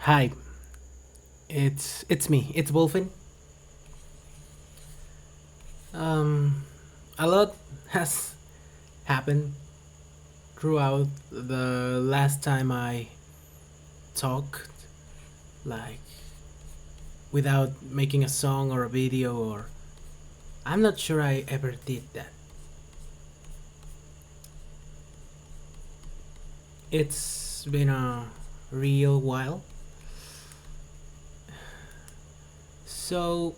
Hi, it's me. It's Wolfin. Um, a lot has happened throughout the last time I talked, like without making a song or a video, or I'm not sure I ever did that. It's been a real while. So,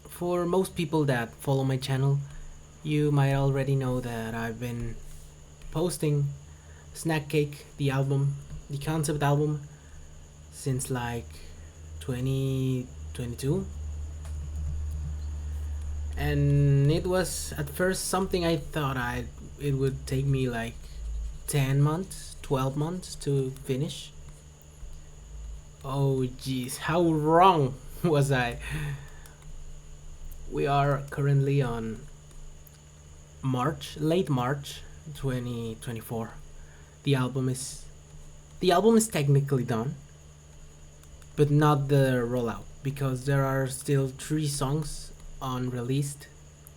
for most people that follow my channel, you might already know that I've been posting SnackCake, the album, the concept album, since like 2022. And it was at first something I thought it would take me like 10 months, 12 months to finish. Oh jeez, how wrong was I? We are currently on March, late March 2024. The album is the album is technically done, but not the rollout because there are still 3 songs unreleased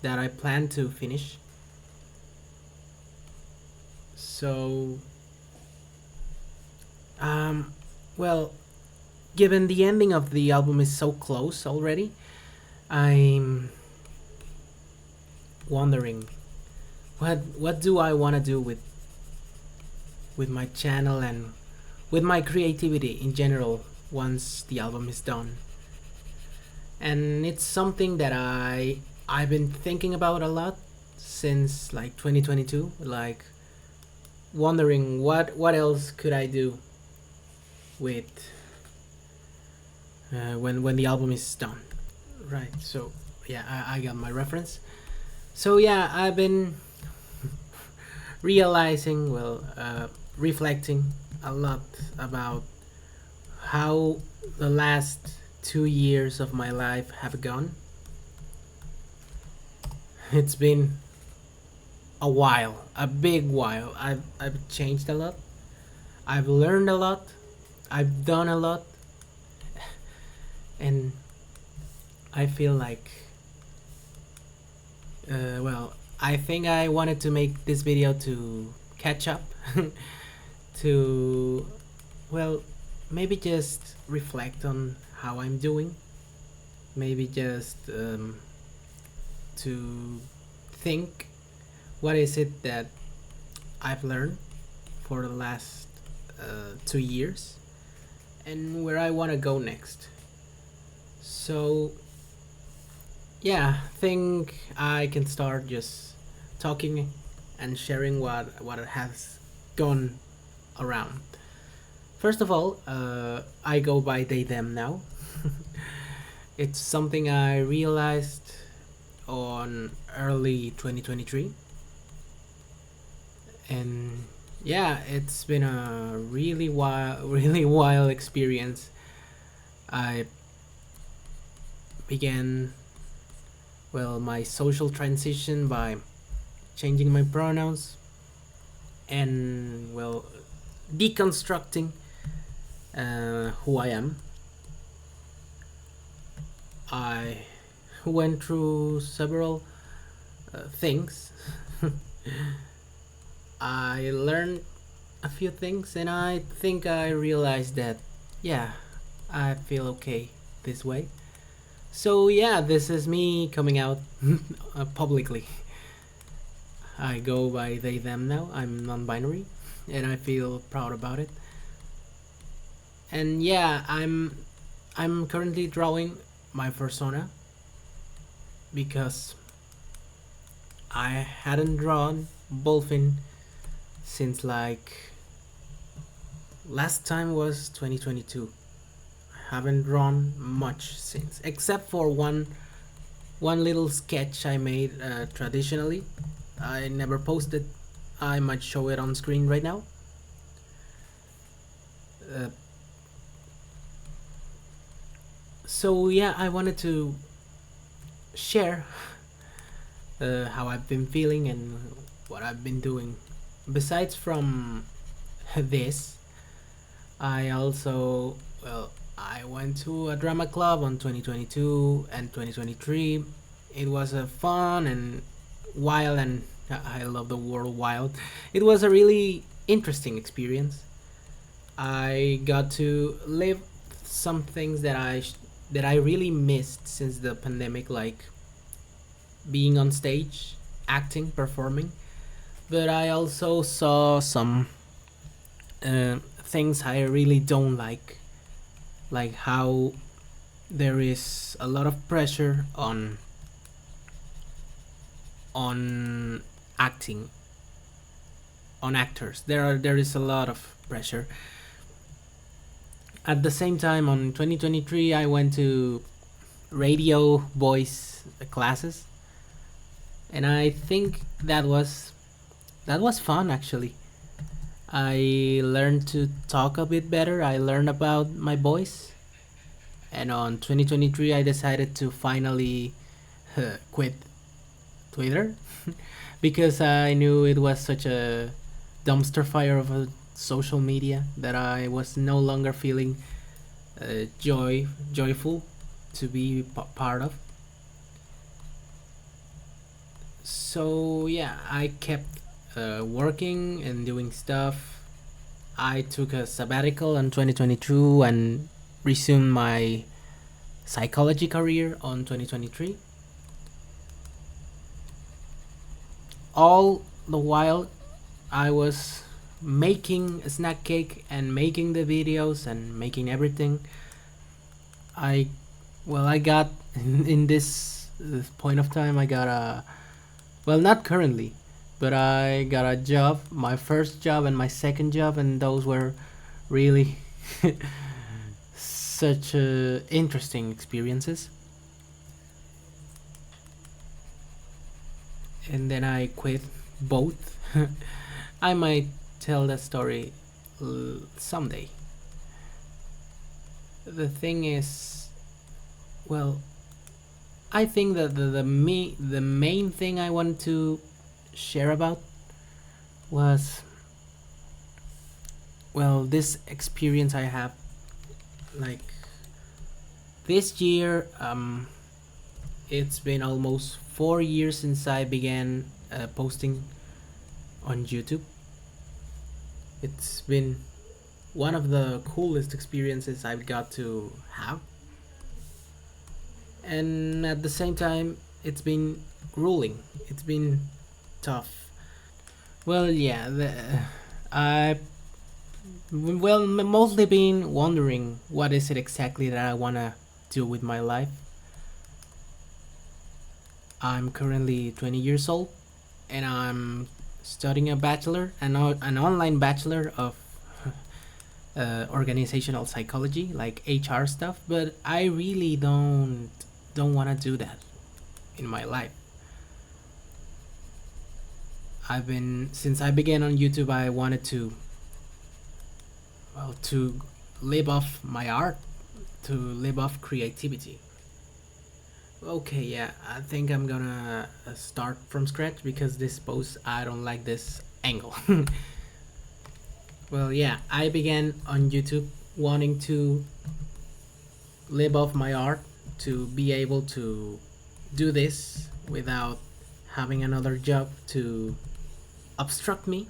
that I plan to finish. So um well, given the ending of the album is so close already, I'm wondering what do I want to do with my channel and with my creativity in general once the album is done. And it's something that I've been thinking about a lot since like 2022, like wondering what else could I do with when the album is done. Right. So yeah, I got my reference. So yeah, I've been realizing, reflecting a lot about how the last 2 years of my life have gone. It's been a while, a big while. I've changed a lot. I've learned a lot. I've done a lot, and I feel like, I think I wanted to make this video to catch up, to, well, maybe just reflect on how I'm doing. Maybe just to think what is it that I've learned for the last 2 years and where I want to go next. So yeah, think I can start just talking and sharing what has gone around. First of all, I go by they them now. It's something I realized on early 2023, and yeah, it's been a really wild, really wild experience. I began, my social transition by changing my pronouns and, deconstructing who I am. I went through several things. I learned a few things, and I think I realized that, yeah, I feel okay this way. So yeah, this is me coming out publicly. I go by they them now. I'm non-binary, and I feel proud about it. And yeah, I'm currently drawing my persona because I hadn't drawn Bolfin since like last time was 2022. I haven't drawn much since, except for one little sketch I made traditionally. I never posted. I might show it on screen right now. Uh, so yeah, I wanted to share how I've been feeling and what I've been doing. Besides from this, I also I went to a drama club on 2022 and 2023. It was a fun and wild, and I love the word wild. It was a really interesting experience. I got to live some things that I really missed since the pandemic, like being on stage, acting, performing. But I also saw some things I really don't like how there is a lot of pressure on acting, on actors. There is a lot of pressure. At the same time, on 2023, I went to radio voice classes, and I think that was fun actually. I learned to talk a bit better. I learned about my voice, and on 2023, I decided to finally quit Twitter because I knew it was such a dumpster fire of a social media that I was no longer feeling joyful to be part of. So yeah, I kept working and doing stuff. I took a sabbatical in 2022 and resumed my psychology career on 2023. All the while, I was making a snack cake and making the videos and making everything. I I got in this point of time. I got a not currently, but I got a job, my first job and my second job, and those were really such interesting experiences. And then I quit both. I might tell that story someday. The thing is, well, I think that the main thing I wanted to share about was, this experience I have, like, this year. It's been almost 4 years since I began posting on YouTube. It's been one of the coolest experiences I've got to have, and at the same time, it's been grueling. It's been tough. Well, yeah, I mostly been wondering what is it exactly that I wanna do with my life. I'm currently 20 years old, and I'm studying a bachelor, an online bachelor of organizational psychology, like HR stuff. But I really don't want to do that in my life. I've been Since I began on YouTube, I wanted to live off my art, to live off creativity. Okay, yeah, I think I'm gonna start from scratch because this post, I don't like this angle. Well, yeah, I began on YouTube wanting to live off my art, to be able to do this without having another job to obstruct me.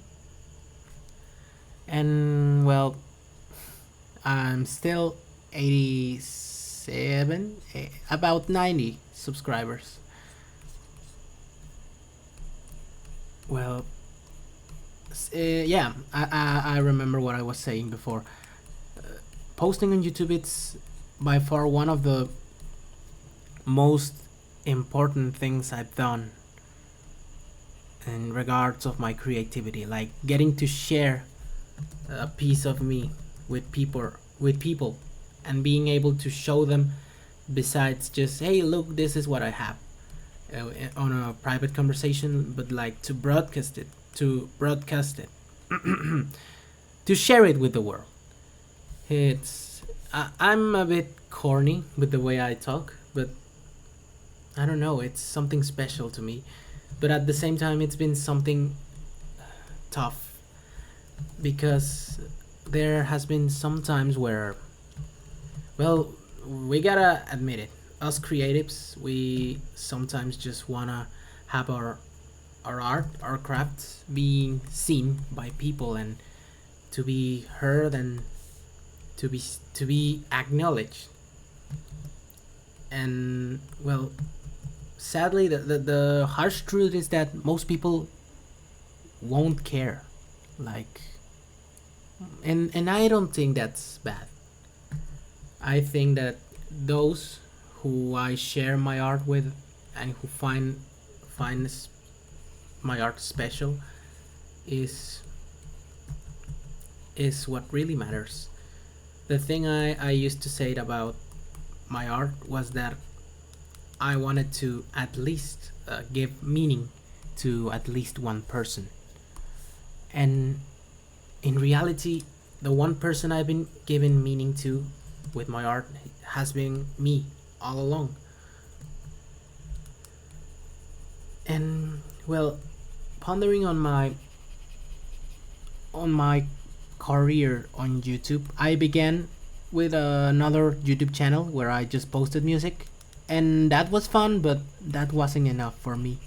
And well, I'm still 87, about 90 subscribers. Well, yeah, I remember what I was saying before. Posting on YouTube, it's by far one of the most important things I've done in regards of my creativity, like getting to share a piece of me with people and being able to show them, besides just, hey, look, this is what I have, on a private conversation, but like to broadcast it to share it with the world. I'm a bit corny with the way I talk, but I don't know, it's something special to me. But at the same time, it's been something tough, because there has been some times Well, we gotta admit it. Us creatives, we sometimes just wanna have our art, our craft being seen by people and to be heard and to be acknowledged. And well, sadly, the harsh truth is that most people won't care. Like, and I don't think that's bad. I think that those who I share my art with and who find my art special is is what really matters. The thing I used to say about my art was that I wanted to at least give meaning to at least one person. And in reality, the one person I've been giving meaning to with my art has been me all along. And well, pondering on my career on YouTube, I began with another YouTube channel where I just posted music, and that was fun, but that wasn't enough for me.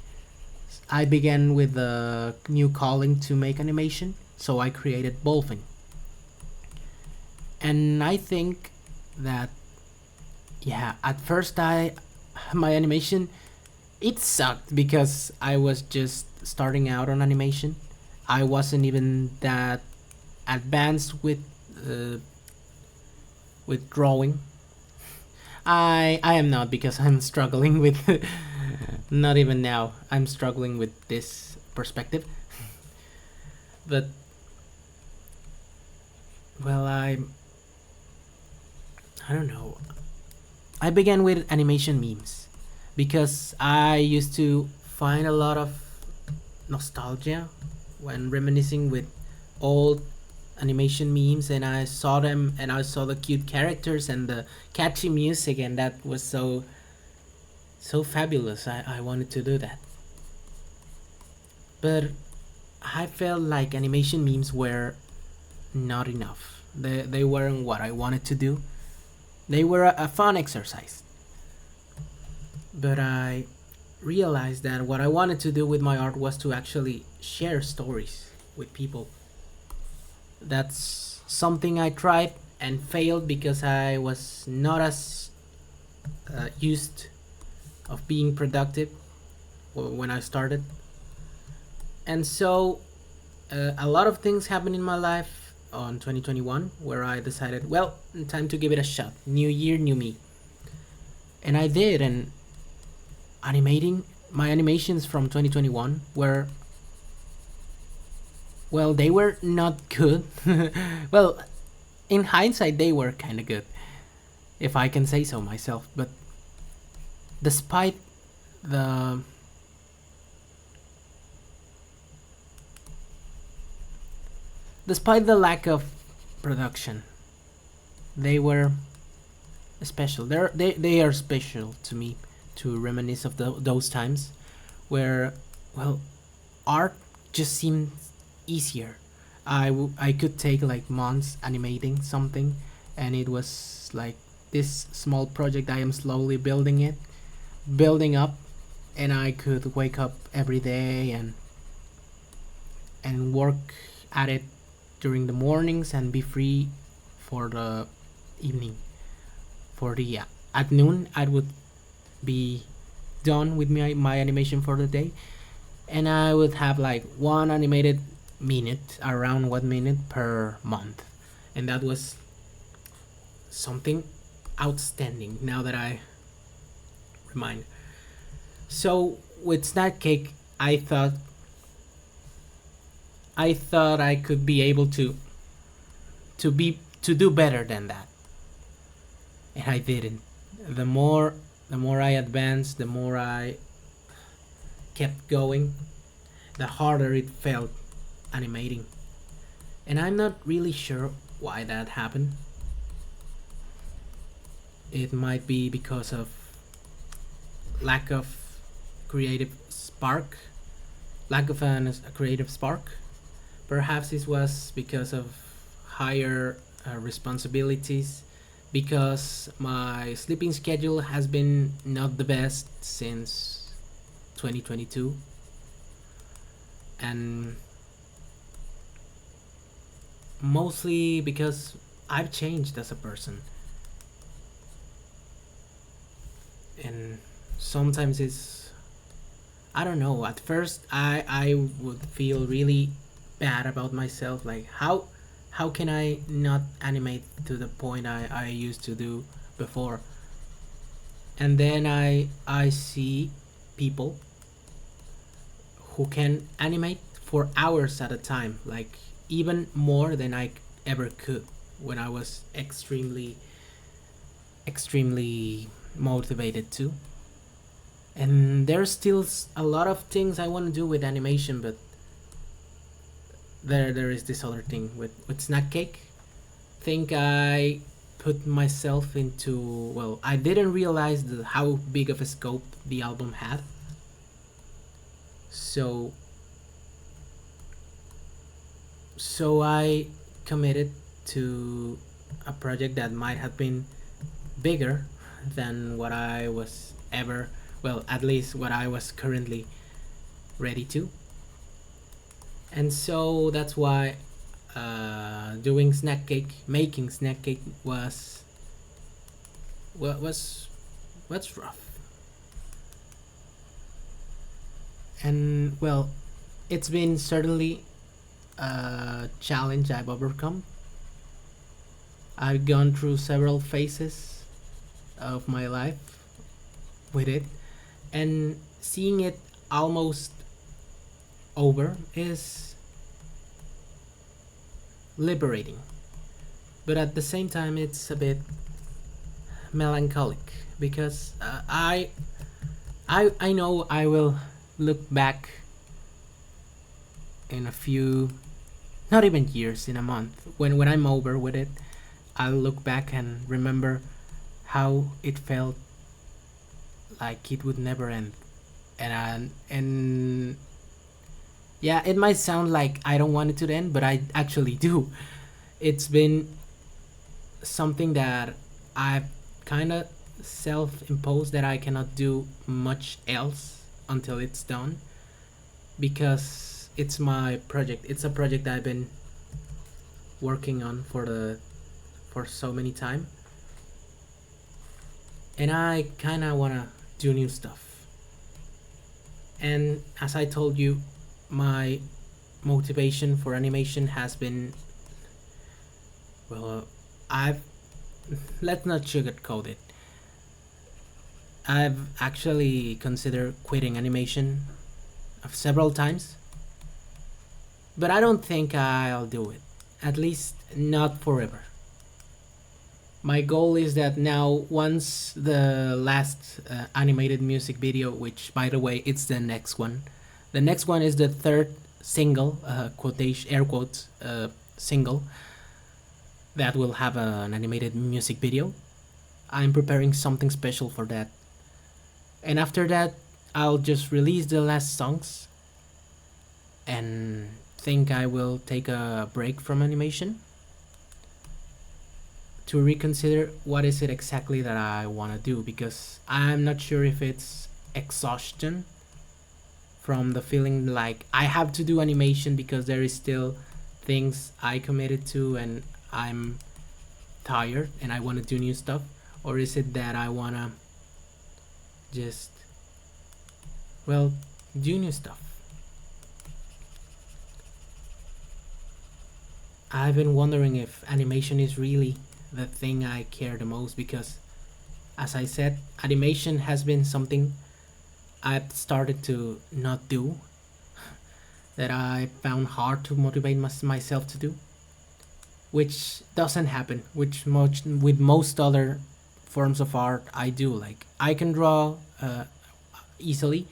I began with a new calling to make animation, so I created Bolfin. And I think that yeah, at first I my animation it sucked because I was just starting out on animation. I wasn't even that advanced uh, with drawing. I am not because I'm struggling with not even now. I'm struggling with this perspective. But well, I don't know. I began with animation memes because I used to find a lot of nostalgia when reminiscing with old animation memes, and I saw them and I saw the cute characters and the catchy music, and that was so fabulous. I wanted to do that. But I felt like animation memes were not enough. They weren't what I wanted to do. They were a fun exercise. But I realized that what I wanted to do with my art was to actually share stories with people. That's something I tried and failed because I was not as used of being productive when I started. And so a lot of things happened in my life on 2021 where I decided, well, time to give it a shot. New year, new me. And I did, and animating my animations from 2021 were well, they were not good. Well, in hindsight, they were kind of good, if I can say so myself. But despite the despite the lack of production, they were special. They are special to me to reminisce of those times where, well, art just seemed easier. I could take like months animating something, and it was like this small project I am slowly building up, and I could wake up every day and work at it during the mornings and be free for the evening. For the at noon, I would be done with my animation for the day, and I would have like one animated minute, around 1 minute per month, and that was something outstanding. Now that I remind, so with SnackCake, I thought I could be able to do better than that, and I didn't. The more I advanced, the more I kept going, the harder it felt animating. And I'm not really sure why that happened. It might be because of lack of creative spark, lack of a creative spark. Perhaps it was because of higher responsibilities because my sleeping schedule has been not the best since 2022, and mostly because I've changed as a person, and sometimes it's, I don't know. At first, I would feel really bad about myself. Like how can I not animate to the point I used to do before? And then I see people who can animate for hours at a time, like even more than I ever could when I was extremely motivated to. And there's still a lot of things I want to do with animation, but there is this other thing with SnackCake. Think I put myself into, well, I didn't realize how big of a scope the album had. So so I committed to a project that might have been bigger than what I was ever, well, at least what I was currently ready to. And so that's why doing making snack cake was was rough. And well, it's been certainly a challenge I've overcome. I've gone through several phases of my life with it, and seeing it almost over is liberating. But at the same time, it's a bit melancholic because I know I will look back in a few, not even years, in a month, when I'm over with it. I'll look back and remember how it felt like it would never end. And yeah, it might sound like I don't want it to end, but I actually do. It's been something that I've kind of self-imposed that I cannot do much else until it's done, because it's my project. It's a project I've been working on for so many time, and I kind of want to do new stuff. And as I told you, my motivation for animation has been, well, I've let's not sugarcoat it. I've actually considered quitting animation several times, but I don't think I'll do it. At least not forever. My goal is that now, once the last animated music video, which by the way, it's the next one. The next one is the third single, quotation air quotes, single that will have an animated music video. I'm preparing something special for that. And after that, I'll just release the last songs and think I will take a break from animation to reconsider what is it exactly that I want to do, because I'm not sure if it's exhaustion from the feeling like I have to do animation because there is still things I committed to and I'm tired and I want to do new stuff, or is it that I want to just, well, do new stuff. I've been wondering if animation is really the thing I care the most, because as I said, animation has been something I've started to not do, that I found hard to motivate myself to do, which doesn't happen which much with most other forms of art I do. Like, I can draw easily.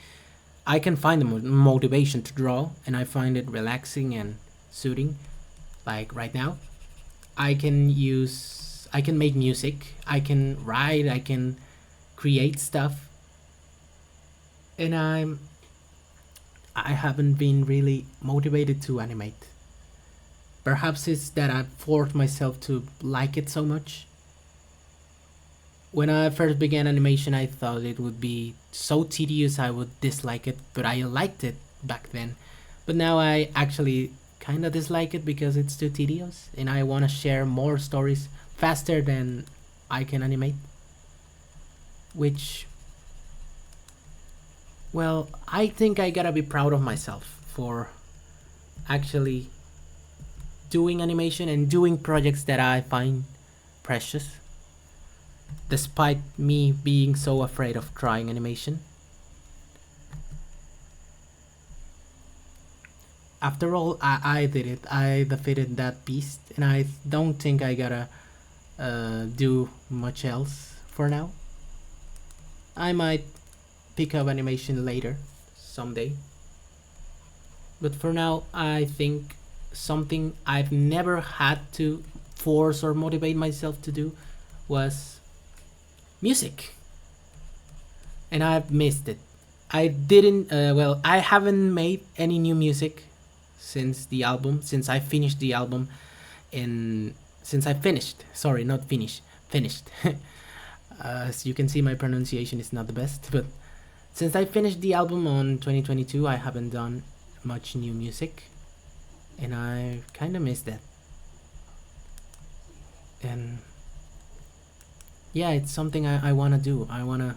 I can find the motivation to draw, and I find it relaxing and soothing. Like right now, I can make music, I can write, I can create stuff, and I haven't been really motivated to animate. Perhaps it's that I've forced myself to like it so much, When I first began animation, I thought it would be so tedious I would dislike it, but I liked it back then. But now I actually kind of dislike it because it's too tedious, and I want to share more stories faster than I can animate. Which, well, I think I gotta be proud of myself for actually doing animation and doing projects that I find precious, despite me being so afraid of trying animation. After all, I did it. I defeated that beast, and I don't think I gotta do much else for now. I might pick up animation later, someday. But for now, I think something I've never had to force or motivate myself to do was music. And I've missed it. I didn't, I haven't made any new music since I finished the album in, since I finished, sorry, not finish, finished. As you can see, my pronunciation is not the best, but since I finished the album on 2022, I haven't done much new music, and I kind of miss that. And yeah, it's something I want to do. I want to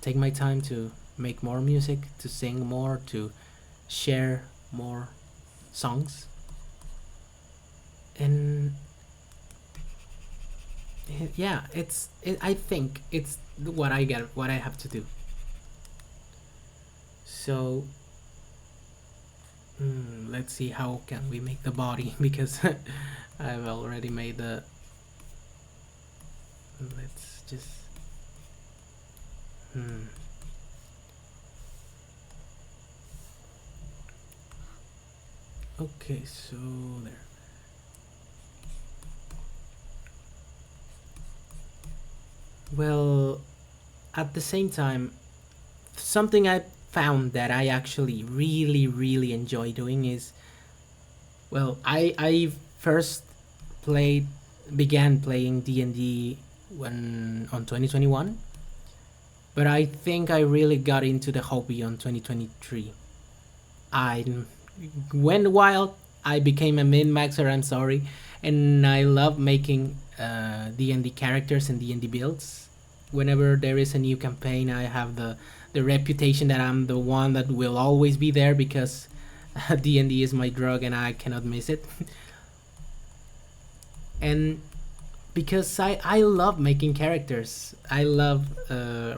take my time to make more music, to sing more, to share more songs. And yeah, I think it's what I have to do. So let's see how can we make the body because I've already made the. Let's just. Okay, so there. Well, at the same time, something I found that I actually really enjoy doing is, well, I first played began playing D&D when on 2021, but I think I really got into the hobby on 2023. I went wild. I became a min maxer. I'm sorry, and I love making D&D characters and D&D builds. Whenever there is a new campaign, I have the reputation that I'm the one that will always be there because D&D is my drug and I cannot miss it. And because I love making characters, I love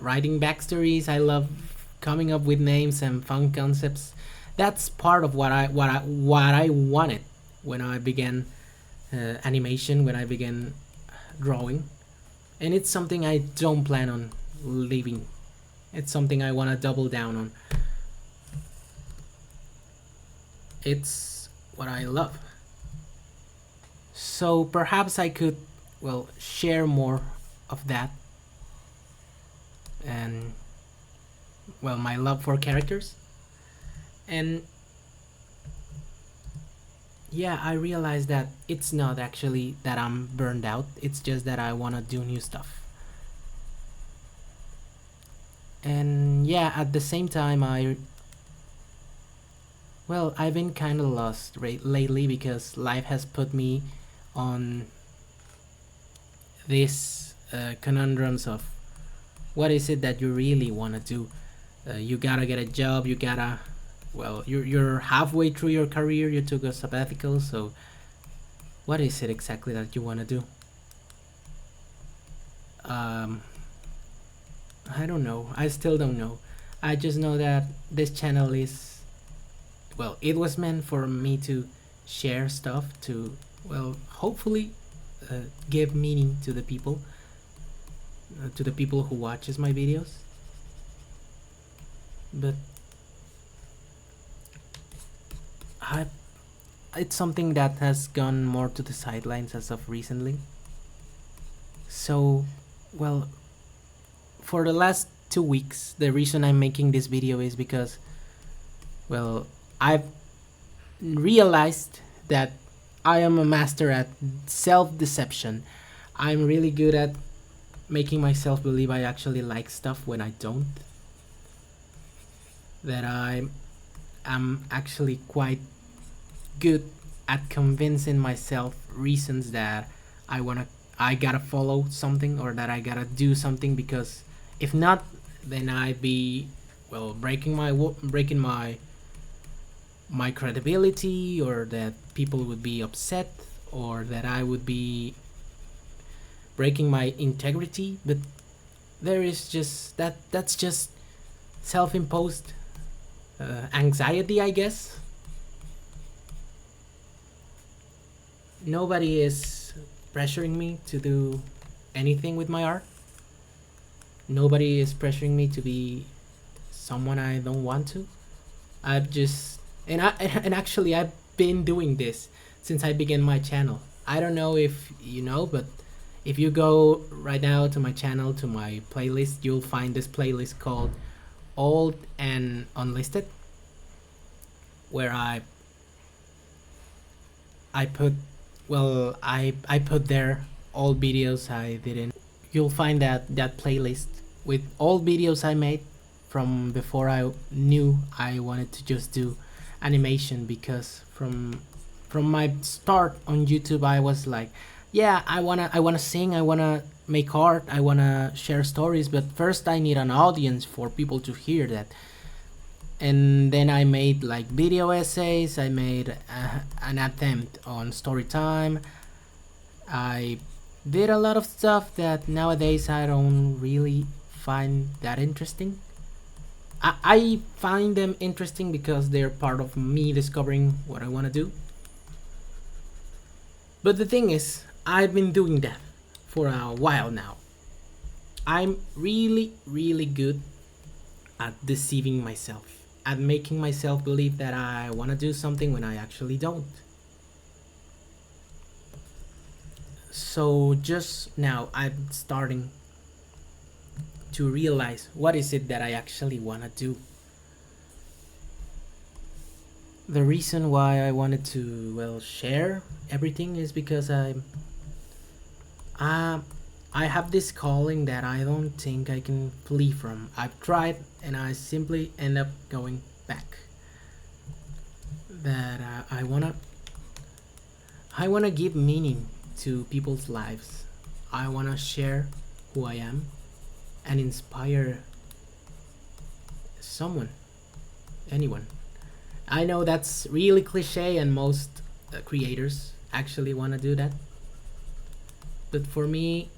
writing backstories, I love coming up with names and fun concepts. That's part of what I wanted when I began animation, when I began drawing, and it's something I don't plan on leaving. It's something I want to double down on. It's what I love. So perhaps I could, well, share more of that and, well, my love for characters. And yeah, I realized that it's not actually that I'm burned out, it's just that I want to do new stuff. And yeah, at the same time, I've been kind of lost lately because life has put me on these conundrums of what is it that you really want to do. You gotta get a job, you gotta, well, you're halfway through your career, you took a sabbatical, so what is it exactly that you want to do? I don't know. I still don't know. I just know that this channel is, well, it was meant for me to share stuff to, well, hopefully give meaning to the people who watches my videos. But it's something that has gone more to the sidelines as of recently. So, well, for the last 2 weeks, the reason I'm making this video is because, well, I've realized that I am a master at self-deception. I'm really good at making myself believe I actually like stuff when I don't. That I am actually quite good at convincing myself reasons that I gotta follow something or that I gotta do something, because if not, then I'd be, well, breaking my credibility, or that people would be upset, or that I would be breaking my integrity. But there is just that's just self-imposed anxiety, I guess. Nobody is pressuring me to do anything with my art. Nobody is pressuring me to be someone I don't want to. I've just and actually I've been doing this since I began my channel. I don't know if you know, but if you go right now to my channel, to my playlist, you'll find this playlist called Old and Unlisted, where I put, well, I put there all videos I didn't. You'll find that playlist with all videos I made from before I knew I wanted to just do animation, because from my start on YouTube I was like, yeah, I wanna sing, I wanna make art, I wanna share stories, but first I need an audience for people to hear that. And then I made like video essays, I made an attempt on story time. I did a lot of stuff that nowadays I don't really find that interesting. I find them interesting because they're part of me discovering what I want to do. But the thing is, I've been doing that for a while now. I'm really, really good at deceiving myself, at making myself believe that I want to do something when I actually don't. So just now I'm starting to realize what is it that I actually want to do. The reason why I wanted to, well, share everything is because uh, I have this calling that I don't think I can flee from. I've tried and I simply end up going back. That I wanna give meaning to people's lives. I wanna share who I am and inspire someone, anyone. I know that's really cliche, and most creators actually want to do that. But for me,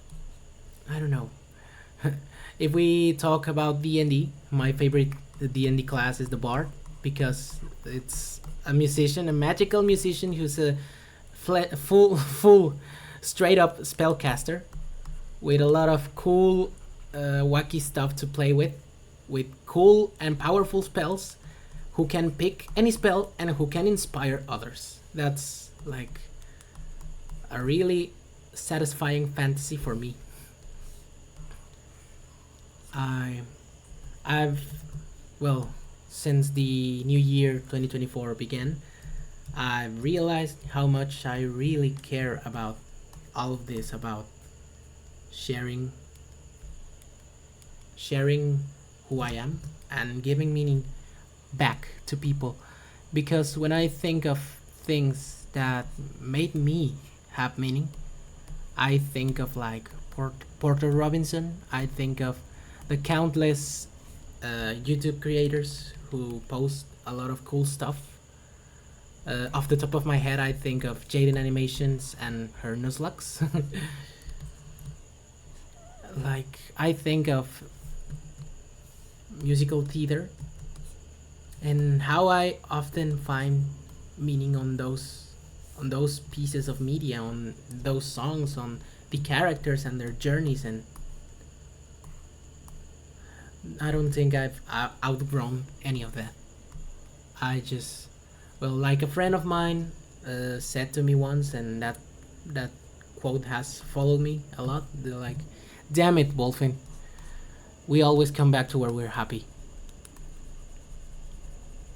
I don't know. If we talk about D&D, my favorite D&D class is the Bard, because it's a musician, a magical musician who's a full, straight up spellcaster with a lot of cool, wacky stuff to play with cool and powerful spells, who can pick any spell and who can inspire others. That's like a really satisfying fantasy for me. I've well, since the new year 2024 began, I've realized how much I really care about all of this, about sharing who I am and giving meaning back to people. Because when I think of things that made me have meaning, I think of like Porter Robinson. I think of the countless YouTube creators who post a lot of cool stuff. Off the top of my head, I think of Jaden Animations and her Nuzlux. Like, I think of musical theater and how I often find meaning on those pieces of media, on those songs, on the characters and their journeys. And I don't think I've outgrown any of that. I just, well, like a friend of mine said to me once, and that quote has followed me a lot. They're like, "Damn it, Wolfin, we always come back to where we're happy."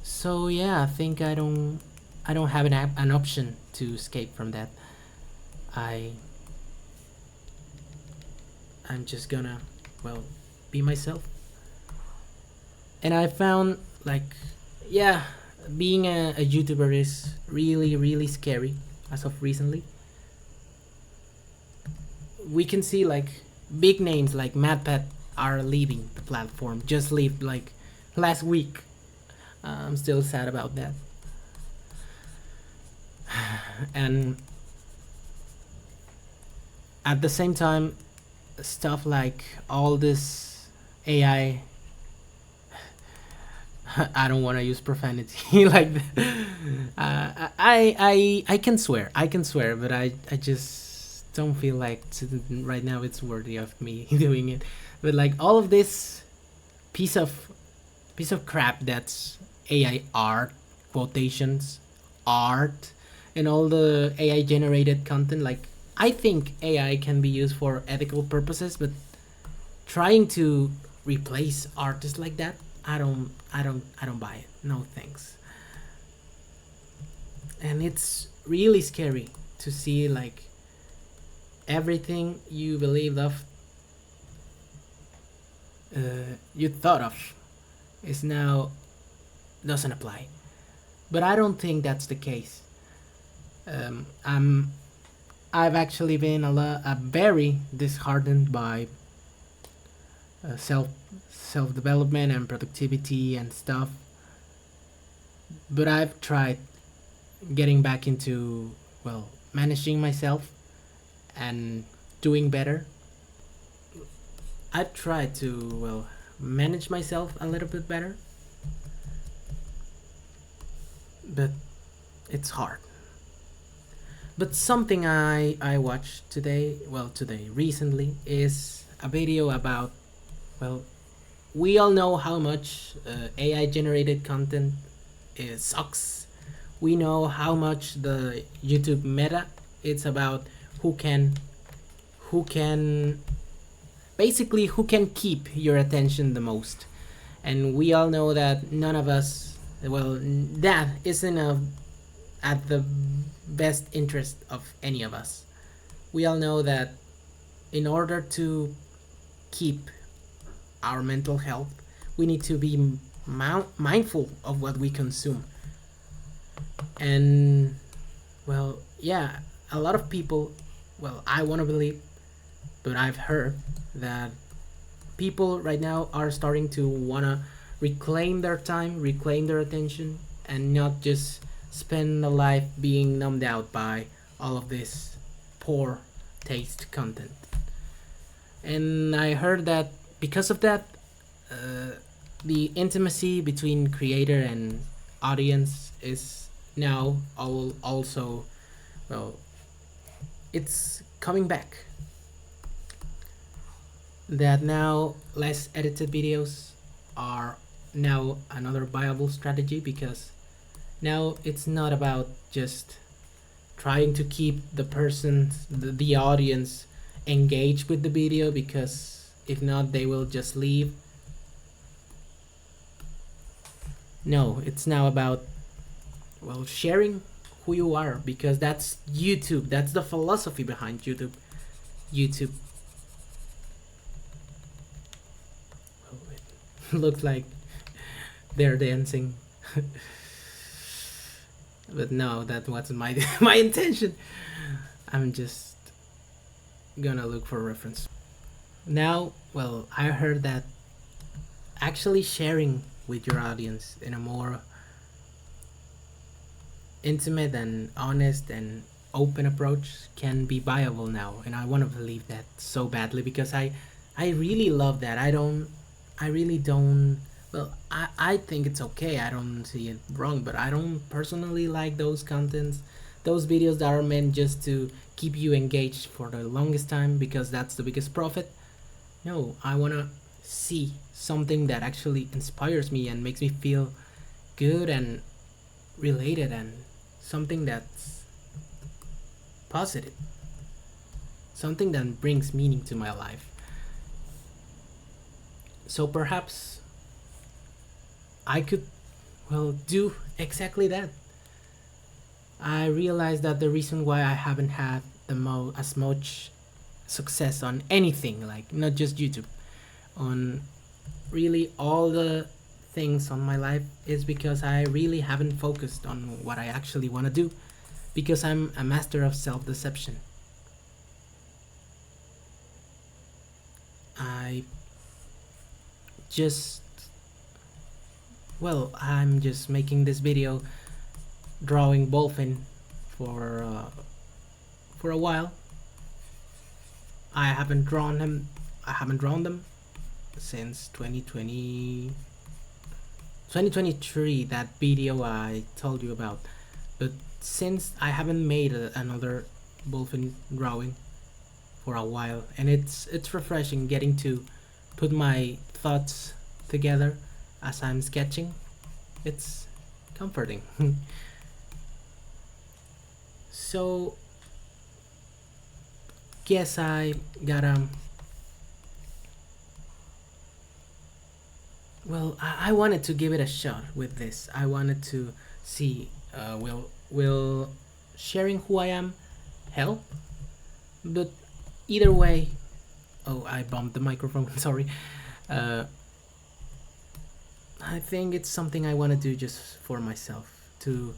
So yeah, I think I don't have an option to escape from that. I I'm just gonna, well, be myself. And I found, like, yeah, being a YouTuber is really, really scary as of recently. We can see, like, big names like MadPet are leaving the platform. Just leave, like, last week. I'm still sad about that. And at the same time, stuff like all this AI. I don't want to use profanity like I can swear, but I just don't feel like right now it's worthy of me doing it. But like all of this piece of piece of crap that's AI art, quotations, art, and all the AI generated content, like I think AI can be used for ethical purposes, but trying to replace artists like that, I don't buy it. No thanks. And it's really scary to see, like, everything you believed of, you thought of, is now doesn't apply. But I don't think that's the case. I'm I've actually been very disheartened by self development and productivity and stuff. But I've tried getting back into, well, managing myself and doing better. I've tried to, well, manage myself a little bit better, but it's hard. But something I watched today, well, today recently, is a video about, well, we all know how much AI generated content sucks. We know how much the YouTube meta, it's about who can who can basically who can keep your attention the most. And we all know that none of us, well, that isn't at the best interest of any of us. We all know that in order to keep our mental health, we need to be mindful of what we consume. And, well, yeah, a lot of people, well, I want to believe, but I've heard that people right now are starting to want to reclaim their time, reclaim their attention, and not just spend a life being numbed out by all of this poor taste content. And I heard that because of that, the intimacy between creator and audience is now also, well, it's coming back. That now less edited videos are now another viable strategy, because now it's not about just trying to keep the audience engaged with the video, because if not they will just leave. No, it's now about, well, sharing who you are, because that's YouTube. That's the philosophy behind YouTube. Oh, it looks like they're dancing. But no, that wasn't my my intention. I'm just gonna look for a reference. Now, well, I heard that actually sharing with your audience in a more intimate and honest and open approach can be viable now, and I want to believe that so badly, because I really love that. I really don't, well, I think it's okay, I don't see it wrong, but I don't personally like those contents, those videos that are meant just to keep you engaged for the longest time because that's the biggest profit. No, I want to see something that actually inspires me and makes me feel good and related, and something that's positive, something that brings meaning to my life. So perhaps I could, well, do exactly that. I realized that the reason why I haven't had as much success on anything, like not just YouTube, on really all the things on my life, is because I really haven't focused on what I actually want to do, because I'm a master of self-deception. I just, well, I'm just making this video drawing Bolfin for a while. I haven't drawn them since 2023, that video I told you about. But since I haven't made another Bolfin drawing for a while, and it's refreshing getting to put my thoughts together as I'm sketching. It's comforting. So guess I gotta, well, I wanted to give it a shot with this. I wanted to see, will sharing who I am help? But either way, oh, I bumped the microphone. Sorry. I think it's something I want to do just for myself, to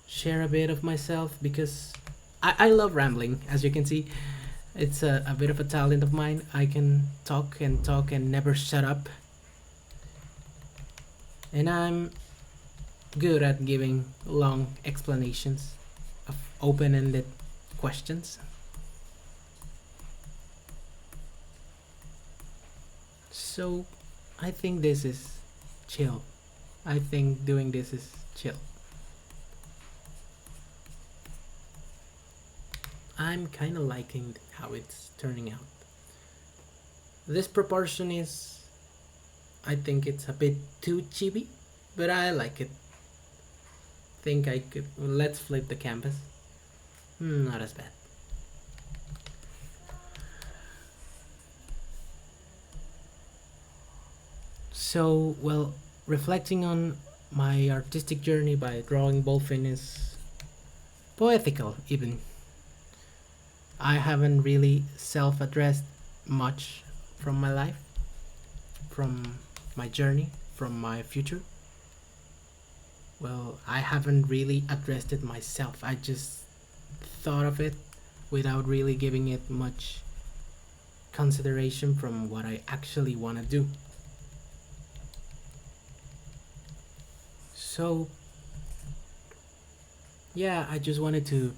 share a bit of myself, because I love rambling. As you can see, it's a bit of a talent of mine. I can talk and talk and never shut up, and I'm good at giving long explanations of open-ended questions. So I think this is chill. I think doing this is chill. I'm kind of liking how it's turning out. This proportion is, I think it's a bit too chibi, but I like it. Think I could, let's flip the canvas. Not as bad. So, well, reflecting on my artistic journey by drawing Bolfin is poetical, even. I haven't really self-addressed much from my life, from my journey, from my future. Well, I haven't really addressed it myself. I just thought of it without really giving it much consideration from what I actually want to do. So yeah, I just wanted to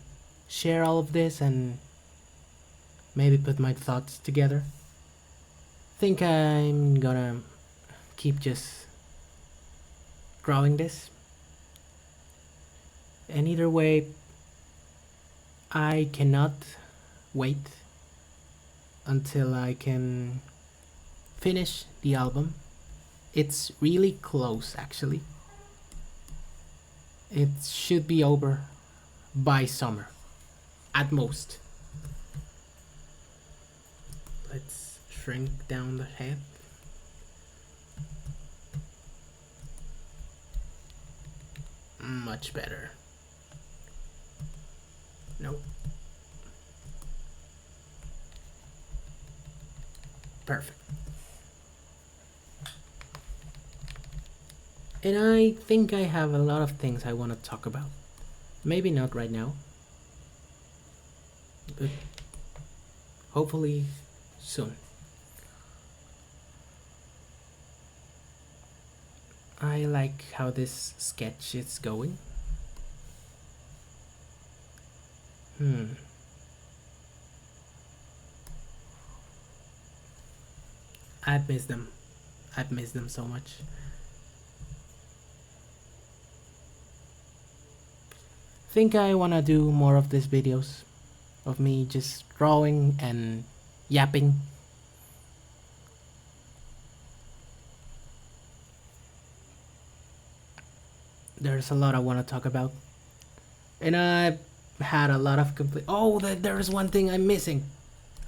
share all of this and maybe put my thoughts together. Think I'm gonna keep just drawing this. And either way, I cannot wait until I can finish the album. It's really close, actually. It should be over by summer, at most. Let's shrink down the head. Much better. Nope. Perfect. And I think I have a lot of things I want to talk about. Maybe not right now, but hopefully soon. I like how this sketch is going. I've missed them. I've missed them so much. Think I wanna do more of these videos of me just drawing and yapping. There's a lot I want to talk about, and I've had a lot of oh, there's one thing I'm missing.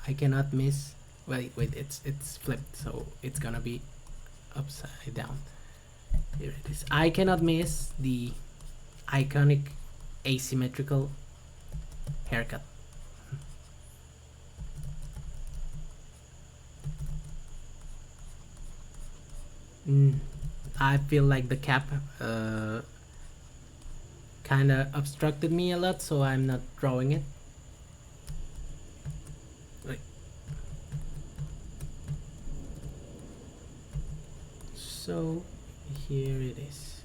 I cannot miss. Wait, it's flipped, so it's gonna be upside down. Here it is. I cannot miss the iconic asymmetrical haircut. Mm, I feel like the cap kind of obstructed me a lot, so I'm not drawing it. Wait. So here it is.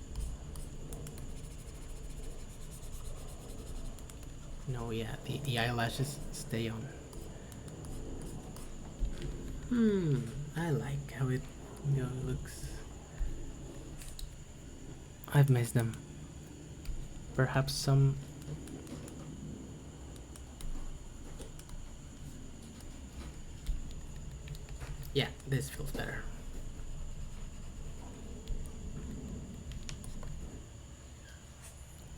No, yeah, the eyelashes stay on. I like how it looks. I've missed them. Perhaps some. Yeah, this feels better.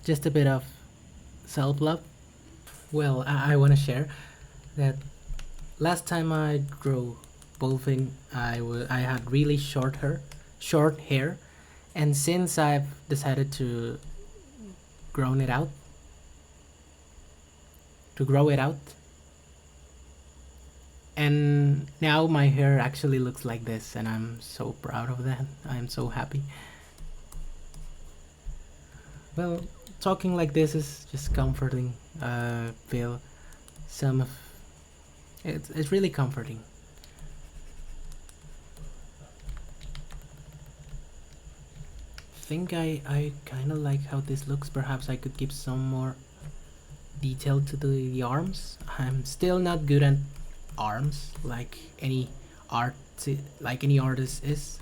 Just a bit of self love. Well, I want to share that last time I drew Bolfin, I had really short hair, and since I've decided to grown it out, to grow it out, and now my hair actually looks like this, and I'm so proud of that. I'm so happy. Well, talking like this is just comforting. Feel some of it's really comforting. Think I kind of like how this looks. Perhaps I could give some more detail to the arms. I'm still not good at arms like any art like any artist is.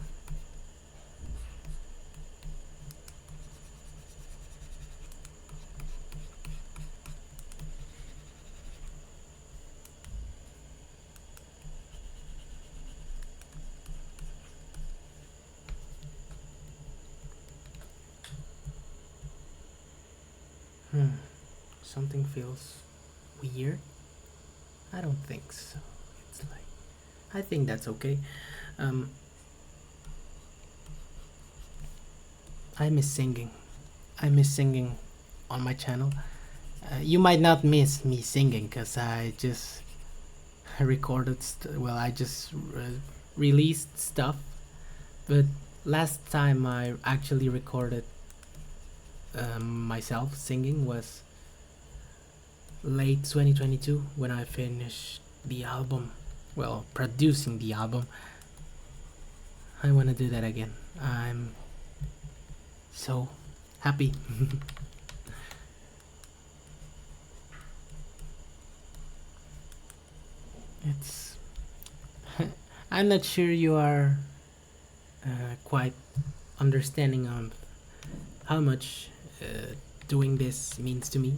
Something feels weird. I don't think so. It's like I think that's okay. Um, I miss singing. I miss singing on my channel. You might not miss me singing because I just recorded. Well, I just released stuff. But last time I actually recorded myself singing was late 2022 when I finished the album. Well, producing the album. I want to do that again. I'm so happy. It's. I'm not sure you are quite understanding of how much doing this means to me.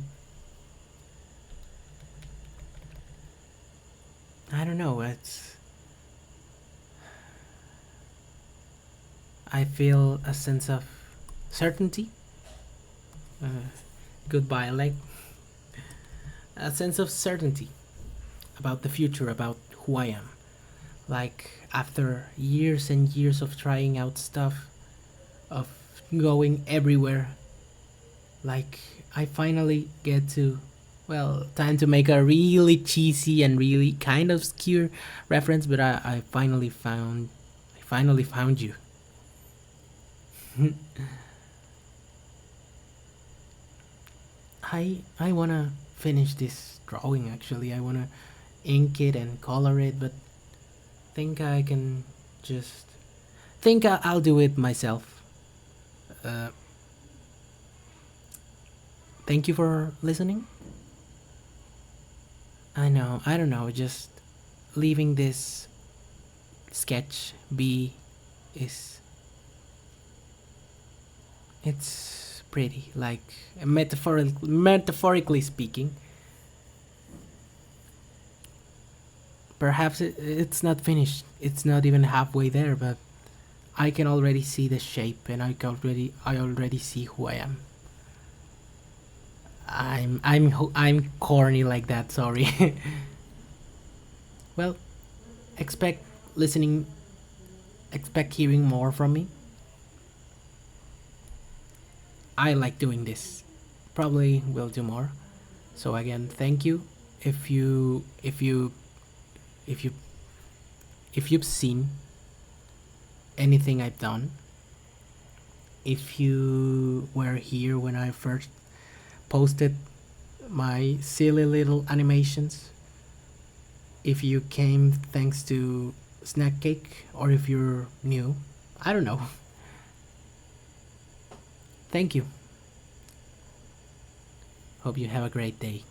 I don't know. It's. I feel a sense of certainty. Uh, Goodbye, like a sense of certainty about the future, about who I am. Like after years and years of trying out stuff, of going everywhere, like I finally get to, well, time to make a really cheesy and really kind of obscure reference, but I finally found you. I wanna finish this drawing actually. I wanna ink it and color it, but think I can just think I'll do it myself. Uh, Thank you for listening. I know, I don't know, just leaving this sketch be is it's pretty like metaphorically speaking. Perhaps it's not finished. It's not even halfway there, but I can already see the shape and I already see who I am. I'm corny like that, sorry. Well, expect listening expect hearing more from me. I like doing this. Probably will do more. So again, thank you. If you if you if you've seen anything I've done. If you were here when I first posted my silly little animations, if you came thanks to SnackCake, or if you're new, I don't know. Thank you. Hope you have a great day.